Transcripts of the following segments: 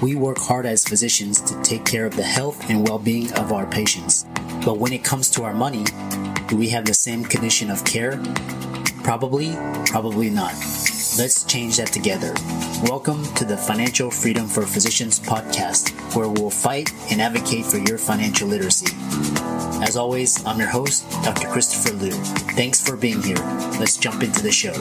We work hard as physicians to take care of the health and well-being of our patients. But when it comes to our money, do we have the same condition of care? Probably not. Let's change that together. Welcome to the Financial Freedom for Physicians podcast, where we'll fight and advocate for your financial literacy. As always, I'm your host, Dr. Christopher Liu. Thanks for being here. Let's jump into the show.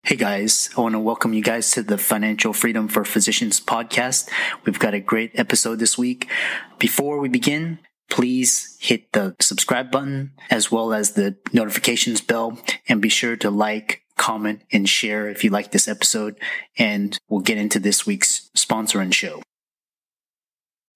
Hey guys, I want to welcome you guys to the Financial Freedom for Physicians podcast. We've got a great episode this week. Before we begin, please hit the subscribe button as well as the notifications bell, and be sure to like, comment, and share if you like this episode. And we'll get into this week's sponsor and show.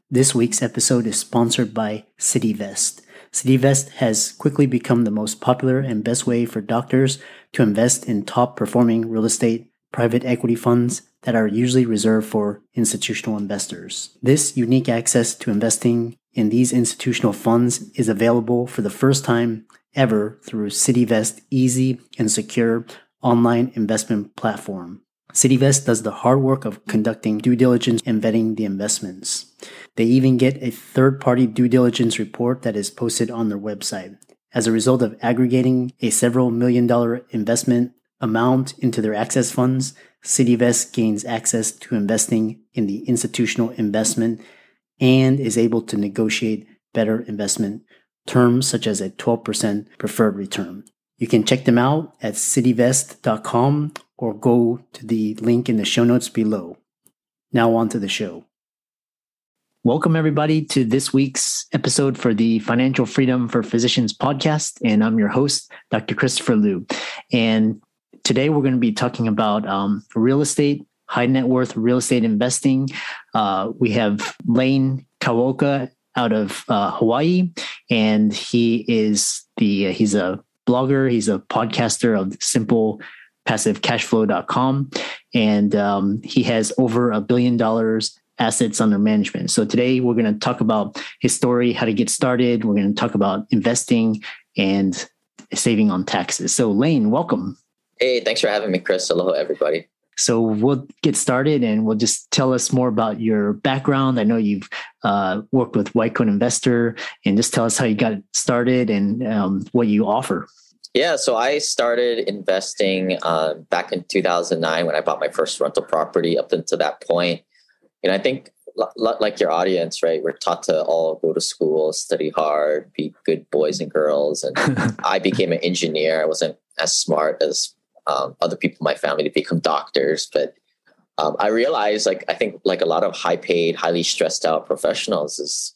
This week's episode is sponsored by CityVest. CityVest has quickly become the most popular and best way for doctors to invest in top-performing real estate private equity funds that are usually reserved for institutional investors. This unique access to investing in these institutional funds is available for the first time ever through CityVest's easy and secure online investment platform. CityVest does the hard work of conducting due diligence and vetting the investments. They even get a third-party due diligence report that is posted on their website. As a result of aggregating a several $million investment amount into their access funds, CityVest gains access to investing in the institutional investment and is able to negotiate better investment terms such as a 12% preferred return. You can check them out at cityvest.com or go to the link in the show notes below. Now on to the show. Welcome everybody to this week's episode for the Financial Freedom for Physicians podcast. And I'm your host, Dr. Christopher Liu. And today we're going to be talking about real estate, high net worth real estate investing. We have Lane Kawaoka out of Hawaii, and he's a blogger. He's a podcaster of simplepassivecashflow.com. And he has over $1 billion assets under management. So today we're going to talk about his story, how to get started. We're going to talk about investing and saving on taxes. So Lane, welcome. Hey, thanks for having me, Chris. Hello, everybody. So we'll get started and we'll just tell us more about your background. I know you've worked with White Coat Investor, and just tell us how you got started and what you offer. Yeah, so I started investing back in 2009 when I bought my first rental property. Up until that point, and I think like your audience, right? We're taught to all go to school, study hard, be good boys and girls. And I became an engineer. I wasn't as smart as other people in my family to become doctors. But I realized, I think a lot of high paid, highly stressed out professionals is,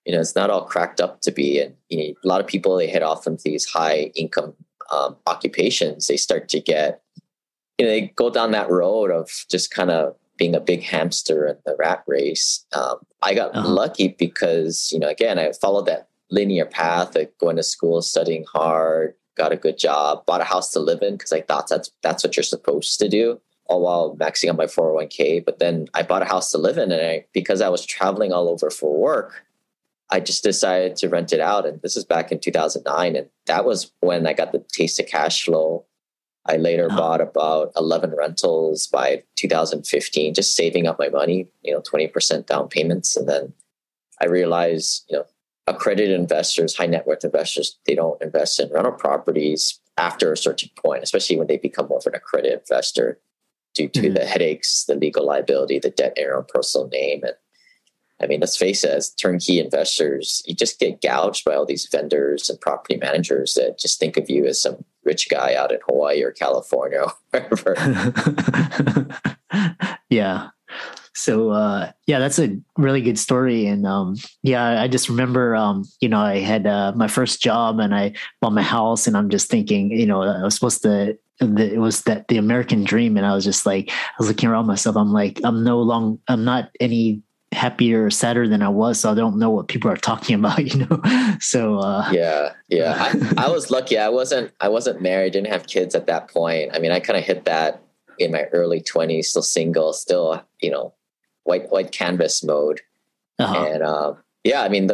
it's not all cracked up to be. And a lot of people, they head off into these high income occupations. They start to get, they go down that road of just kind of being a big hamster in the rat race. I got lucky because, again, I followed that linear path of going to school, studying hard, got a good job, bought a house to live in because I thought that's what you're supposed to do, all while maxing out my 401k. But then I bought a house to live in, and because I was traveling all over for work, I just decided to rent it out. And this is back in 2009. And that was when I got the taste of cash flow. I later bought about 11 rentals by 2015, just saving up my money, 20% down payments. And then I realized, accredited investors, high net worth investors, they don't invest in rental properties after a certain point, especially when they become more of an accredited investor due to the headaches, the legal liability, the debt in your own personal name. And I mean, let's face it, as turnkey investors, you just get gouged by all these vendors and property managers that just think of you as some rich guy out in Hawaii or California or wherever. Yeah. So, that's a really good story. And, I just remember, I had my first job and I bought my house, and I'm just thinking, I was supposed to, it was the American dream. And I was just like, I was looking around myself. I'm like, I'm not any happier or sadder than I was. So I don't know what people are talking about, So, yeah. I was lucky. I wasn't married, didn't have kids at that point. I mean, I kind of hit that in my early 20s, still single, still, white canvas mode. And Yeah, I mean,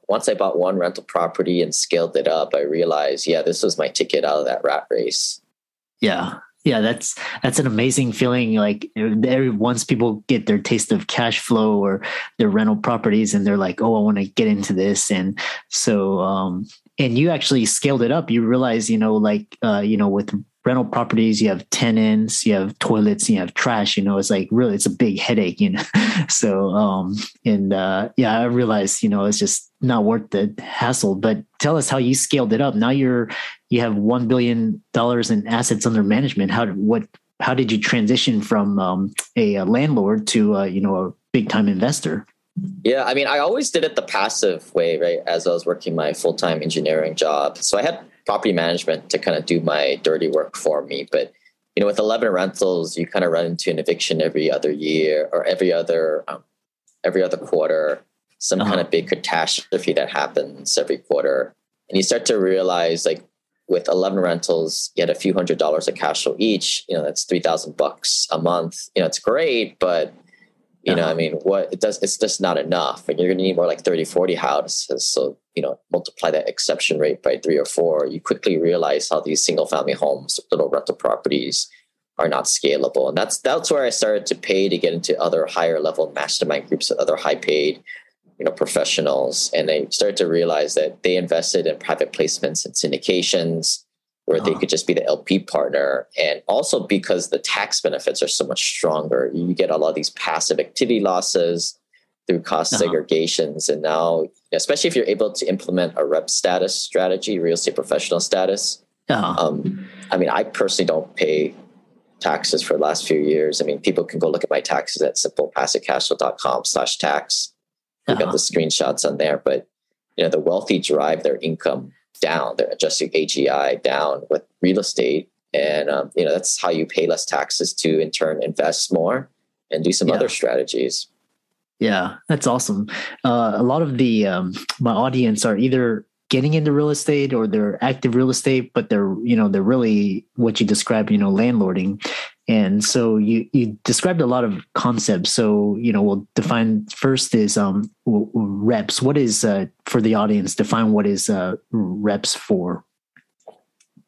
once I bought one rental property and scaled it up, I realized, yeah, this was my ticket out of that rat race. Yeah. Yeah, that's an amazing feeling. Like once people get their taste of cash flow or their rental properties, and they're like, "Oh, I want to get into this," and so, and you actually scaled it up. You realize, with rental properties, you have tenants, you have toilets, you have trash. It's like really, it's a big headache. So, yeah, I realized, it's just not worth the hassle. But tell us how you scaled it up. Now you have $1 billion in assets under management. How did you transition from a landlord to a big time investor? Yeah, I mean, I always did it the passive way, right? As I was working my full-time engineering job. So I had property management to kind of do my dirty work for me. But, with 11 rentals, you kind of run into an eviction every other year or every other quarter, some kind of big catastrophe that happens every quarter. And you start to realize, like, with 11 rentals, you had a few $100s of cash flow each, that's $3,000 a month. It's great, but I mean, it's just not enough. And you're going to need more like 30, 40 houses. So, multiply that exception rate by 3 or 4. You quickly realize how these single family homes, little rental properties are not scalable. And that's where I started to pay to get into other higher level mastermind groups with other high paid, professionals. And they started to realize that they invested in private placements and syndications where they could just be the LP partner. And also because the tax benefits are so much stronger, you get a lot of these passive activity losses through cost segregations. And now, especially if you're able to implement a rep status strategy, real estate professional status. I mean, I personally don't pay taxes for the last few years. I mean, people can go look at my taxes at simplepassivecashflow.com/tax. We've got the screenshots on there, but the wealthy drive their income down. They're adjusting AGI down with real estate. And, that's how you pay less taxes to in turn invest more and do some other strategies. Yeah, that's awesome. A lot of the my audience are either getting into real estate or they're active real estate, but they're really what you described, landlording. And so you described a lot of concepts. So, we'll define first is reps. What is, for the audience, define what is reps for?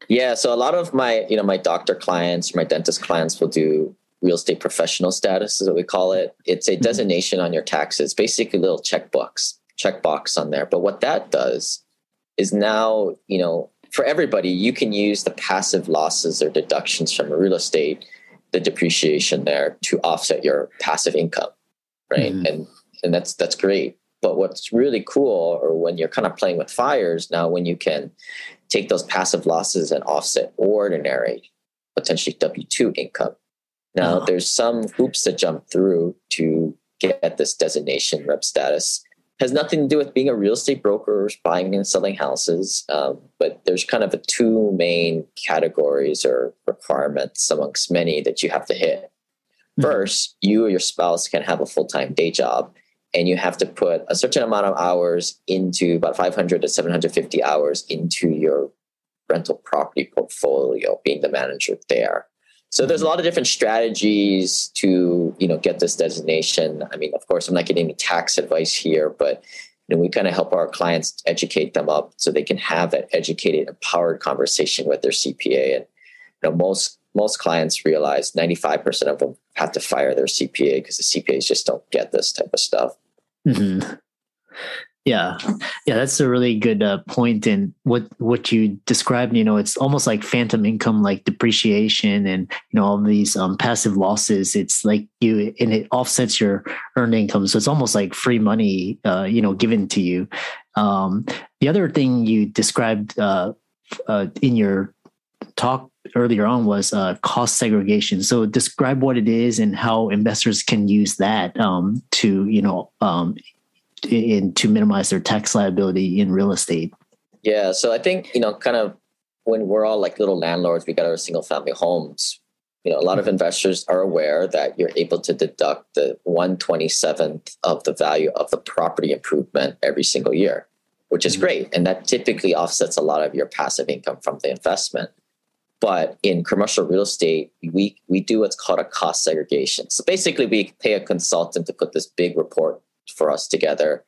Yeah. So a lot of my, my doctor clients, my dentist clients will do real estate professional status is what we call it. It's a designation on your taxes, basically a little checkbox on there. But what that does is now, for everybody, you can use the passive losses or deductions from real estate, the depreciation there, to offset your passive income, right? And that's great. But what's really cool, or when you're kind of playing with fires now, when you can take those passive losses and offset ordinary, potentially W-2 income. Now, there's some hoops to jump through to get this designation rep status. Has nothing to do with being a real estate broker or buying and selling houses. But there's kind of the two main categories or requirements amongst many that you have to hit. First, you or your spouse can have a full-time day job, and you have to put a certain amount of hours into about 500 to 750 hours into your rental property portfolio, being the manager there. So there's a lot of different strategies to, get this designation. I mean, of course, I'm not getting any tax advice here, but we kind of help our clients educate them up so they can have that educated, empowered conversation with their CPA. And most clients realize 95% of them have to fire their CPA because the CPAs just don't get this type of stuff. Mm-hmm. Yeah, that's a really good point. And what you described, it's almost like phantom income, like depreciation and all these passive losses. It's like and it offsets your earned income, so it's almost like free money, given to you. The other thing you described in your talk earlier on was cost segregation. So describe what it is and how investors can use that to minimize their tax liability in real estate. Yeah. So I think, kind of when we're all like little landlords, we got our single family homes, a lot of investors are aware that you're able to deduct the 1/27th of the value of the property improvement every single year, which is great. And that typically offsets a lot of your passive income from the investment. But in commercial real estate, we do what's called a cost segregation. So basically we pay a consultant to put this big report for us together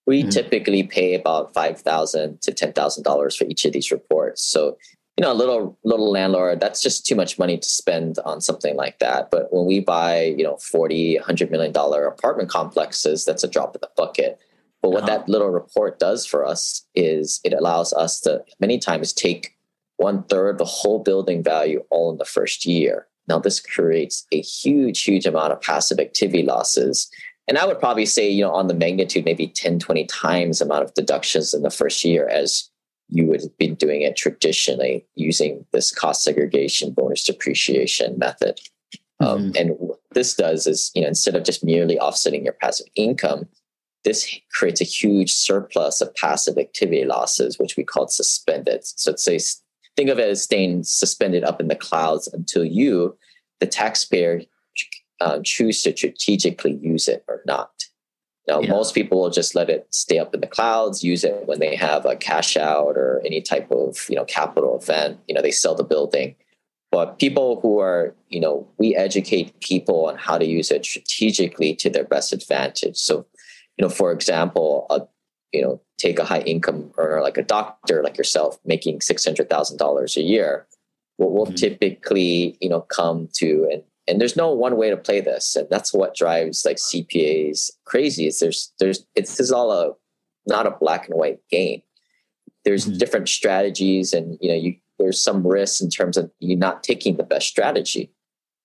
we typically pay about $5,000 to $10,000 for each of these reports. So, a little landlord, that's just too much money to spend on something like that. But when we buy, $40-100 million apartment complexes, that's a drop in the bucket. But what that little report does for us is it allows us to many times take 1/3 the whole building value all in the first year. Now, this creates a huge amount of passive activity losses. And I would probably say, on the magnitude, maybe 10, 20 times the amount of deductions in the first year as you would have been doing it traditionally using this cost segregation bonus depreciation method. And what this does is, instead of just merely offsetting your passive income, this creates a huge surplus of passive activity losses, which we call suspended. So think of it as staying suspended up in the clouds until you, the taxpayer, choose to strategically use it or not. Now, most people will just let it stay up in the clouds, use it when they have a cash out or any type of, capital event, they sell the building. But people who are, we educate people on how to use it strategically to their best advantage. So, for example, take a high income earner like a doctor like yourself making $600,000 a year. What we'll typically, come to, and there's no one way to play this, and that's what drives like CPAs crazy. Is this is all not a black and white game. There's different strategies, and there's some risks in terms of you not taking the best strategy.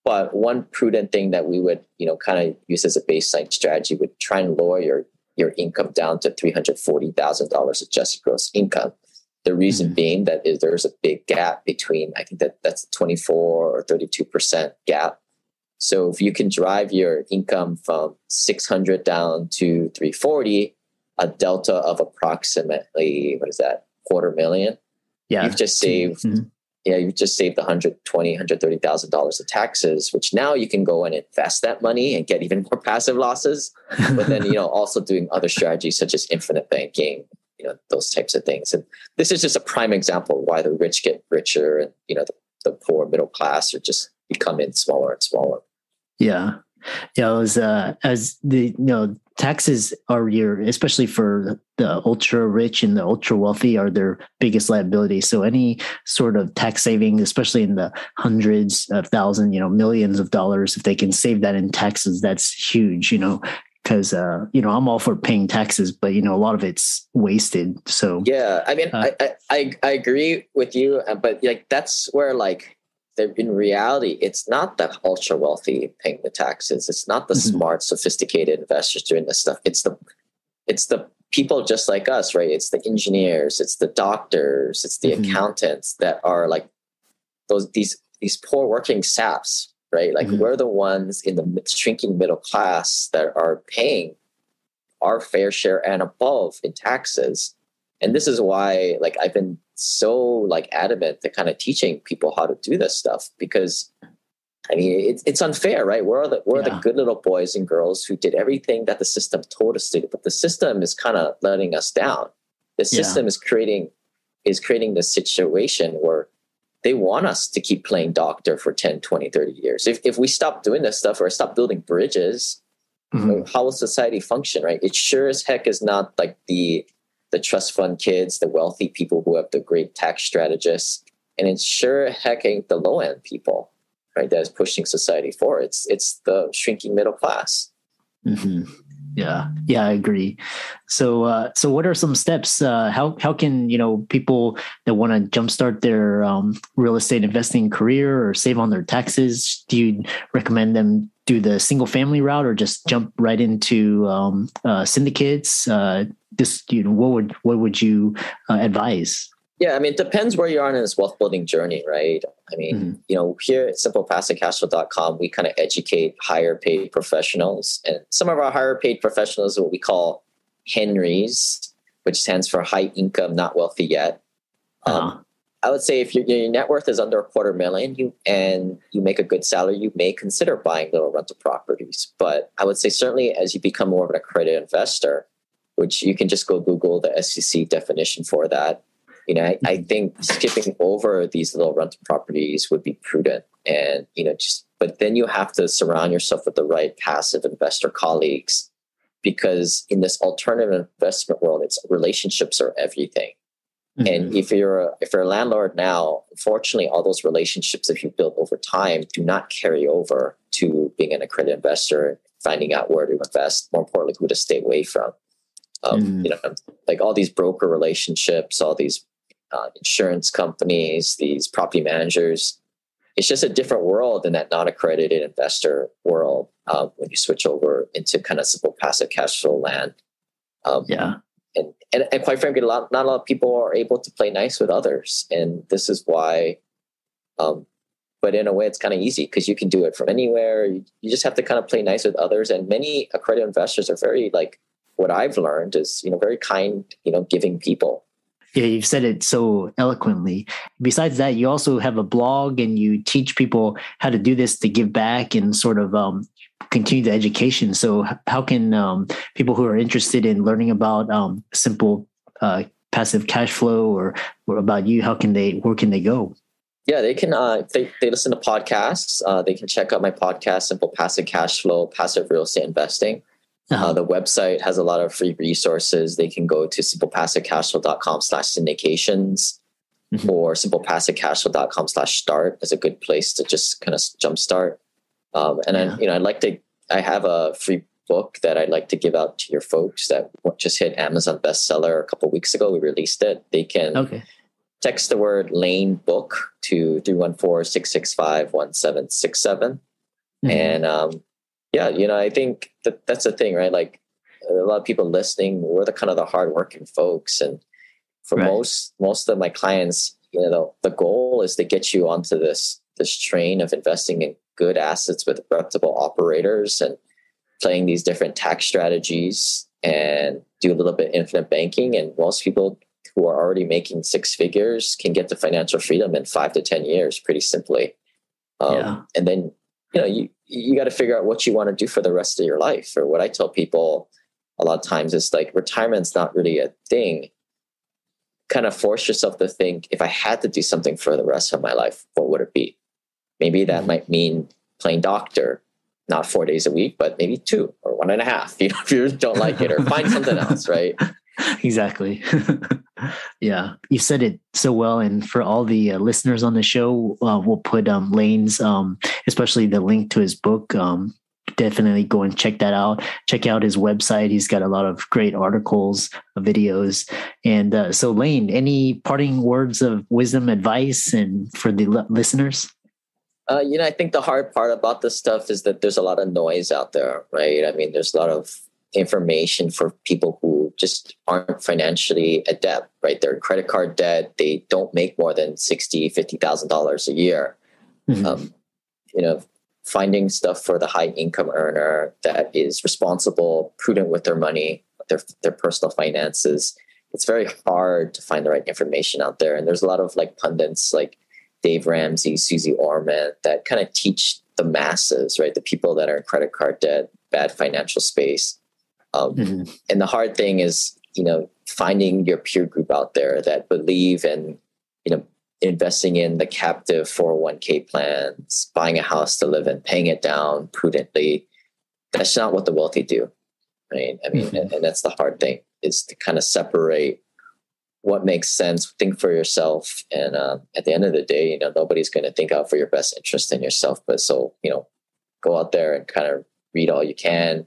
But one prudent thing that we would kind of use as a baseline strategy would try and lower your income down to $340,000 adjusted gross income. The reason being that there's a big gap between, I think that's 24 or 32% gap. So if you can drive your income from 600 down to 340, a delta of approximately, $250,000. Yeah. You've just saved, you've just saved $120,000, $130,000 of taxes, which now you can go and invest that money and get even more passive losses. But then, also doing other strategies such as infinite banking, those types of things. And this is just a prime example of why the rich get richer and, the poor middle class are just becoming smaller and smaller. Yeah. Yeah. It was, as the, taxes are especially for the ultra rich and the ultra wealthy, are their biggest liability. So any sort of tax saving, especially in the hundreds of thousands, millions of dollars, if they can save that in taxes, that's huge, because, I'm all for paying taxes, but, a lot of it's wasted. So, yeah, I mean, I agree with you, but that's where in reality, it's not the ultra wealthy paying the taxes. It's not the smart, sophisticated investors doing this stuff. It's the people just like us, right? It's the engineers, it's the doctors, it's the accountants that are these poor working saps, right? We're the ones in the shrinking middle class that are paying our fair share and above in taxes. And this is why, I've been so adamant to kind of teaching people how to do this stuff, because I mean, it's unfair, right? We're the good little boys and girls who did everything that the system told us to do, but the system is kind of letting us down. The system is creating this situation where they want us to keep playing doctor for 10, 20, 30 years. If we stop doing this stuff or stop building bridges, how will society function, right? It sure as heck is not the trust fund kids, the wealthy people who have the great tax strategists. And it's sure heck ain't the low end people, right? That is pushing society forward. It's the shrinking middle class. Yeah, I agree. So what are some steps? How can, people that want to jumpstart their real estate investing career or save on their taxes, do you recommend them do the single family route or just jump right into syndicates? What would you advise? Yeah, I mean, it depends where you are in this wealth building journey, right? I mean, here at simplepassivecashflow.com, we kind of educate higher paid professionals. And some of our higher paid professionals are what we call Henrys, which stands for high income, not wealthy yet. I would say if your net worth is under $250,000 and you make a good salary, you may consider buying little rental properties. But I would say certainly as you become more of an accredited investor, which you can just go Google the SEC definition for that. I think skipping over these little rental properties would be prudent. And, but then you have to surround yourself with the right passive investor colleagues because in this alternative investment world, it's relationships are everything. And if you're a landlord now, unfortunately, all those relationships that you built over time do not carry over to being an accredited investor, finding out where to invest, more importantly, who to stay away from. Like all these broker relationships, all these insurance companies, these property managers. It's just a different world in that non-accredited investor world when you switch over into kind of simple passive cash flow land. And quite frankly, not a lot of people are able to play nice with others. And this is why, but in a way, it's kind of easy because you can do it from anywhere. You just have to kind of play nice with others. And many accredited investors are very, like, what I've learned is, very kind, giving people. Yeah, you've said it so eloquently. Besides that, you also have a blog and you teach people how to do this to give back and sort of continue the education. So how can people who are interested in learning about simple passive cash flow or about you, where can they go? Yeah, they can, they listen to podcasts. They can check out my podcast, Simple Passive Cash Flow, Passive Real Estate Investing. The website has a lot of free resources. They can go to simplepassivecashflow.com/syndications or simplepassivecashflow.com/start is a good place to just kind of jumpstart. I have a free book that I'd like to give out to your folks that just hit Amazon bestseller a couple of weeks ago. We released it. They can text the word Lane book to 314-665-1767. And, I think that's the thing, right? Like a lot of people listening, we're the kind of the hardworking folks. And for most of my clients, the goal is to get you onto this train of investing in good assets with reputable operators and playing these different tax strategies and do a little bit infinite banking. And most people who are already making six figures can get to financial freedom in 5 to 10 years, pretty simply. And then, you got to figure out what you want to do for the rest of your life. Or what I tell people a lot of times is like, retirement's not really a thing. Kind of force yourself to think, if I had to do something for the rest of my life, what would it be? Maybe that might mean playing doctor, not 4 days a week, but maybe 2 or 1.5, if you don't like it, or find something else, right? Exactly. Yeah, you said it so well. And for all the listeners on the show, we'll put Lane's, especially the link to his book. Definitely go and check that out. Check out his website. He's got a lot of great articles, videos. And so Lane, any parting words of wisdom, advice, and for the listeners? I think the hard part about this stuff is that there's a lot of noise out there, right? I mean, there's a lot of information for people who just aren't financially adept, right? They're in credit card debt. They don't make more than $50,000 a year. Finding stuff for the high income earner that is responsible, prudent with their money, their personal finances. It's very hard to find the right information out there. And there's a lot of like pundits like Dave Ramsey, Susie Orman that kind of teach the masses, right? The people that are in credit card debt, bad financial space. And the hard thing is, finding your peer group out there that believe in, investing in the captive 401k plans, buying a house to live in, paying it down prudently. That's not what the wealthy do, right? I mean, and that's the hard thing, is to kind of separate what makes sense, think for yourself. And at the end of the day, nobody's going to think out for your best interest in yourself. But so, go out there and kind of read all you can.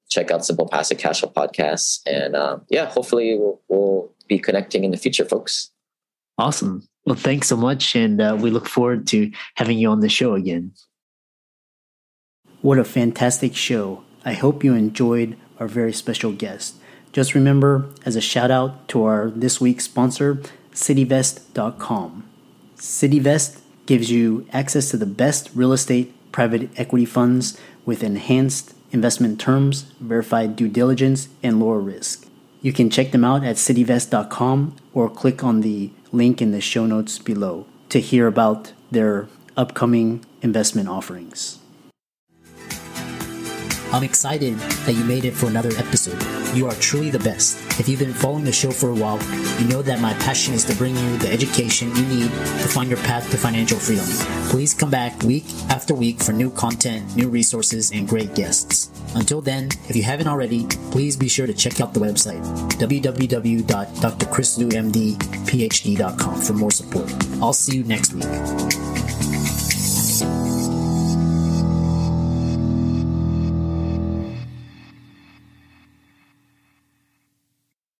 Check out Simple Passive Cash Flow podcasts. And hopefully we'll be connecting in the future, folks. Awesome. Well, thanks so much. And we look forward to having you on the show again. What a fantastic show. I hope you enjoyed our very special guest. Just remember, as a shout out to our this week's sponsor, cityvest.com. Cityvest gives you access to the best real estate private equity funds with enhanced investment terms, verified due diligence, and lower risk. You can check them out at cityvest.com or click on the link in the show notes below to hear about their upcoming investment offerings. I'm excited that you made it for another episode. You are truly the best. If you've been following the show for a while, you know that my passion is to bring you the education you need to find your path to financial freedom. Please come back week after week for new content, new resources, and great guests. Until then, if you haven't already, please be sure to check out the website, www.drchrislumdphd.com for more support. I'll see you next week.